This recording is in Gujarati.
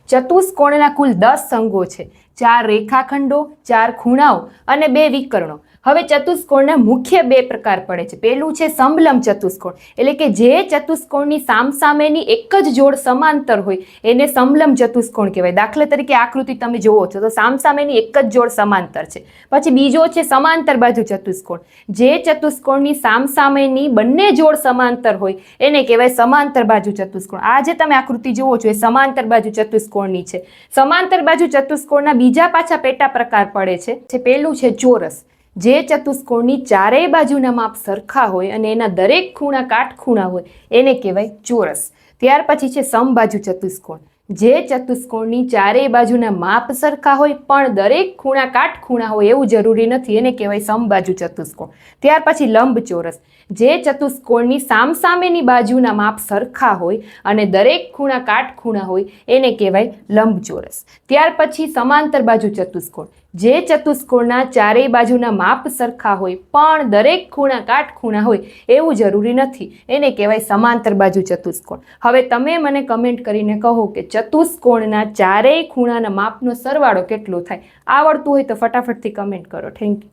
ચતુષ્કોણના કુલ 10 અંગો છે, 4 રેખાખંડો, 4 ખૂણાઓ અને 2 વિકર્ણો. હવે ચતુષ્કોણના મુખ્ય 2 પ્રકાર પડે છે. પહેલું છે સમલંબ ચતુષ્કોણ, એટલે કે જે ચતુષ્કોણની સામસામેની એક જ જોડ સમાંતર હોય એને સમલંબ ચતુષ્કોણ કહેવાય. દાખલા તરીકે આકૃતિ તમે જોવો છો તો સામસામેની એક જ જોડ સમાંતર છે. પછી બીજો છે સમાંતર બાજુ ચતુષ્કોણ. જે ચતુષ્કોણની સામસામેની બંને જોડ સમાંતર હોય એને કહેવાય સમાંતર બાજુ ચતુષ્કોણ. આ જે તમે આકૃતિ જોવો છો એ સમાંતર બાજુ ચતુષ્કોણની છે. સમાંતર બાજુ ચતુષ્કોણના બીજા પાછા પેટા પ્રકાર પડે છે. પહેલું છે ચોરસ. જે ચતુષ્કોણની ચારેય બાજુના માપ સરખા હોય અને એના દરેક ખૂણા કાટખૂણા હોય એને કહેવાય ચોરસ. ત્યાર પછી છે સમબાજુ ચતુષ્કોણ. જે ચતુષ્કોણની ચારેય બાજુના માપ સરખા હોય પણ દરેક ખૂણા કાટખૂણા હોય એવું જરૂરી નથી, એને કહેવાય સમબાજુ ચતુષ્કોણ. ત્યાર પછી લંબચોરસ. જે ચતુષ્કોણની સામસામેની બાજુના માપ સરખા હોય અને દરેક ખૂણા કાટખૂણા હોય એને કહેવાય લંબચોરસ. ત્યાર પછી સમાંતર બાજુ ચતુષ્કોણ. જે ચતુષ્કોણના ચારેય બાજુના માપ સરખા હોય પણ દરેક ખૂણા કાટખૂણા હોય એવું જરૂરી નથી, એને કહેવાય સમાંતર બાજુ ચતુષ્કોણ. હવે તમે મને કમેન્ટ કરીને કહો કે ચતુષ્કોણના ચારેય ખૂણાના માપનો સરવાળો કેટલો થાય? આવડતું હોય તો ફટાફટથી કમેન્ટ કરો. Thank you.